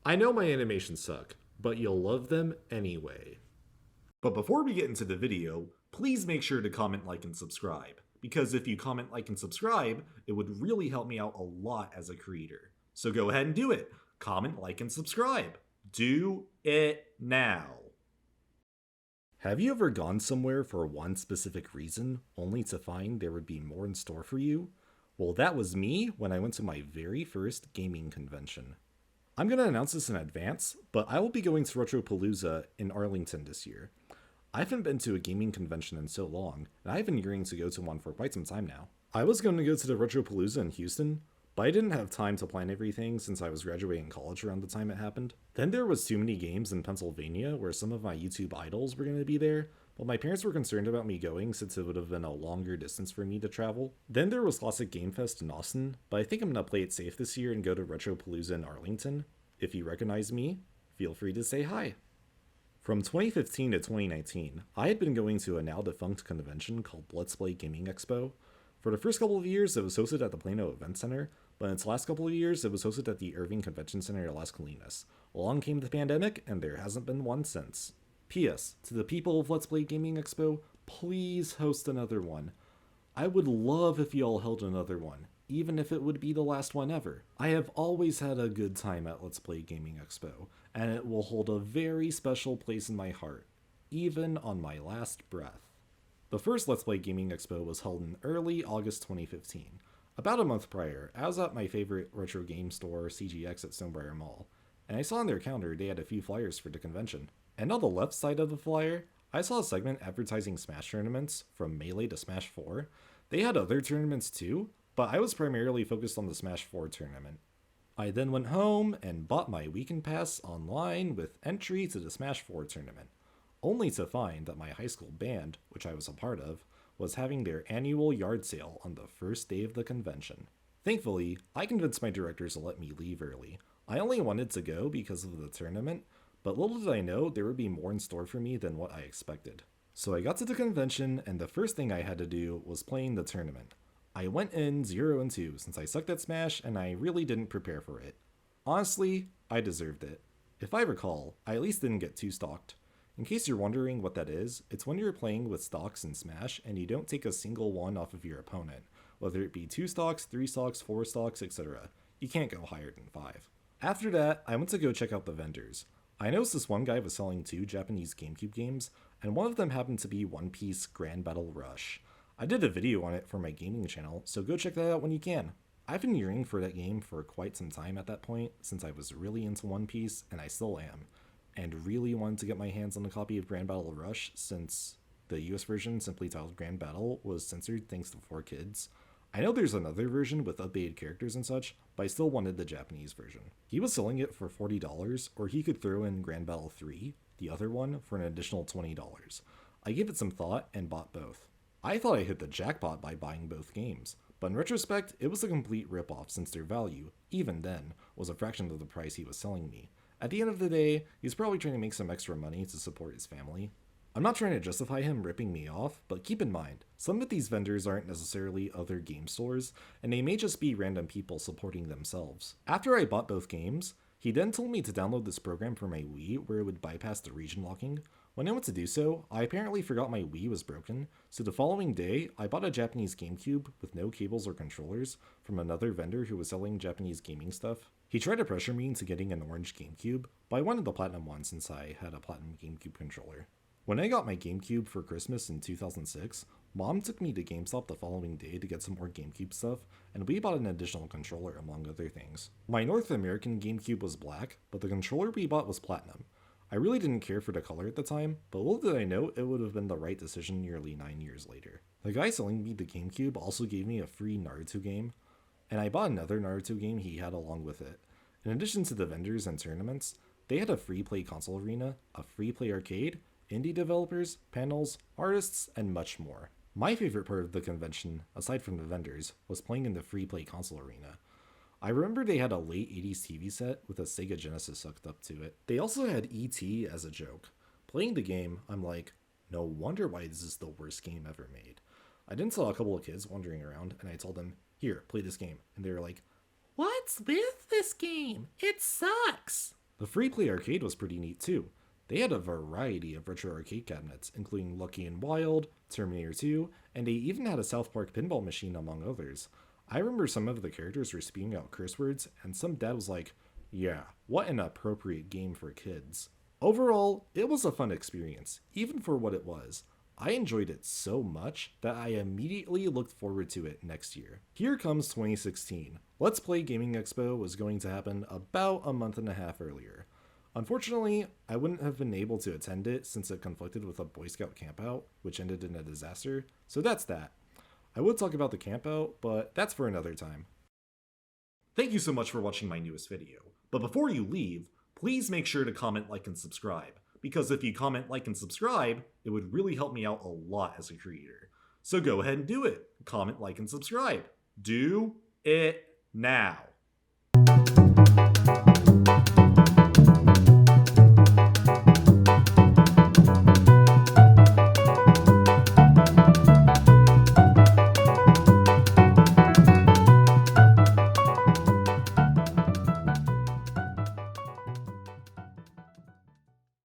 I know my animations suck, but you'll love them anyway. But before we get into the video, please make sure to comment, like, and subscribe. Because if you comment, like, and subscribe, it would really help me out a lot as a creator. So go ahead and do it. Comment, like, and subscribe. Do it now. Have you ever gone somewhere for one specific reason, only to find there would be more in store for you? Well, that was me when I went to my very first gaming convention. I'm going to announce this in advance, but I will be going to Retropalooza in Arlington this year. I haven't been to a gaming convention in so long, and I've been yearning to go to one for quite some time now. I was going to go to the Retropalooza in Houston, but I didn't have time to plan everything since I was graduating college around the time it happened. Then there was too many games in Pennsylvania where some of my YouTube idols were going to be there, but my parents were concerned about me going since it would have been a longer distance for me to travel. Then there was Classic Game Fest in Austin, but I think I'm going to play it safe this year and go to Retropalooza in Arlington. If you recognize me, feel free to say hi. From 2015 to 2019, I had been going to a now defunct convention called Let's Play Gaming Expo. For the first couple of years, it was hosted at the Plano Event Center, but in its last couple of years, it was hosted at the Irving Convention Center in Las Colinas. Along came the pandemic, and there hasn't been one since. P.S. To the people of Let's Play Gaming Expo, please host another one. I would love if you all held another one, even if it would be the last one ever. I have always had a good time at Let's Play Gaming Expo, and it will hold a very special place in my heart, even on my last breath. The first Let's Play Gaming Expo was held in early August 2015. About a month prior, I was at my favorite retro game store, CGX at Stonebriar Mall, and I saw on their counter they had a few flyers for the convention. And on the left side of the flyer, I saw a segment advertising Smash tournaments, from Melee to Smash 4. They had other tournaments too, but I was primarily focused on the Smash 4 tournament. I then went home and bought my weekend pass online with entry to the Smash 4 tournament, only to find that my high school band, which I was a part of, was having their annual yard sale on the first day of the convention. Thankfully, I convinced my directors to let me leave early. I only wanted to go because of the tournament, but little did I know there would be more in store for me than what I expected. So I got to the convention, and the first thing I had to do was playing the tournament. I went in 0-2 since I sucked at Smash and I really didn't prepare for it. Honestly, I deserved it. If I recall, I at least didn't get 2-stocked. In case you're wondering what that is, it's when you're playing with stocks in Smash and you don't take a single one off of your opponent, whether it be 2 stocks, 3 stocks, 4 stocks, etc. You can't go higher than 5. After that, I went to go check out the vendors. I noticed this one guy was selling 2 Japanese GameCube games, and one of them happened to be One Piece Grand Battle Rush. I did a video on it for my gaming channel, so go check that out when you can. I've been yearning for that game for quite some time at that point, since I was really into One Piece, and I still am, and really wanted to get my hands on a copy of Grand Battle Rush since the US version, simply titled Grand Battle, was censored thanks to 4Kids. I know there's another version with updated characters and such, but I still wanted the Japanese version. He was selling it for $40, or he could throw in Grand Battle 3, the other one, for an additional $20. I gave it some thought and bought both. I thought I hit the jackpot by buying both games, but in retrospect, it was a complete ripoff since their value, even then, was a fraction of the price he was selling me. At the end of the day, he's probably trying to make some extra money to support his family. I'm not trying to justify him ripping me off, but keep in mind, some of these vendors aren't necessarily other game stores, and they may just be random people supporting themselves. After I bought both games, he then told me to download this program for my Wii where it would bypass the region locking. When I went to do so, I apparently forgot my Wii was broken, so the following day, I bought a Japanese GameCube with no cables or controllers from another vendor who was selling Japanese gaming stuff. He tried to pressure me into getting an orange GameCube, but I wanted the platinum one since I had a platinum GameCube controller. When I got my GameCube for Christmas in 2006, Mom took me to GameStop the following day to get some more GameCube stuff, and we bought an additional controller among other things. My North American GameCube was black, but the controller we bought was platinum. I really didn't care for the color at the time, but little did I know it would have been the right decision nearly 9 years later. The guy selling me the GameCube also gave me a free Naruto game, and I bought another Naruto game he had along with it. In addition to the vendors and tournaments, they had a free play console arena, a free play arcade, indie developers, panels, artists, and much more. My favorite part of the convention, aside from the vendors, was playing in the free play console arena. I remember they had a late 80s TV set with a Sega Genesis hooked up to it. They also had E.T. as a joke. Playing the game, I'm like, no wonder why this is the worst game ever made. I then saw a couple of kids wandering around, and I told them, here, play this game. And they were like, what's with this game? It sucks! The free play arcade was pretty neat too. They had a variety of retro arcade cabinets, including Lucky and Wild, Terminator 2, and they even had a South Park pinball machine, among others. I remember some of the characters were spewing out curse words, and some dad was like, yeah, what an appropriate game for kids. Overall, it was a fun experience, even for what it was. I enjoyed it so much that I immediately looked forward to it next year. Here comes 2016. Let's Play Gaming Expo was going to happen about a month and a half earlier. Unfortunately, I wouldn't have been able to attend it since it conflicted with a Boy Scout campout, which ended in a disaster, so that's that. I would talk about the campout, but that's for another time. Thank you so much for watching my newest video, but before you leave, please make sure to comment, like, and subscribe, because if you comment, like, and subscribe, it would really help me out a lot as a creator. So go ahead and do it. Comment, like, and subscribe. Do it now.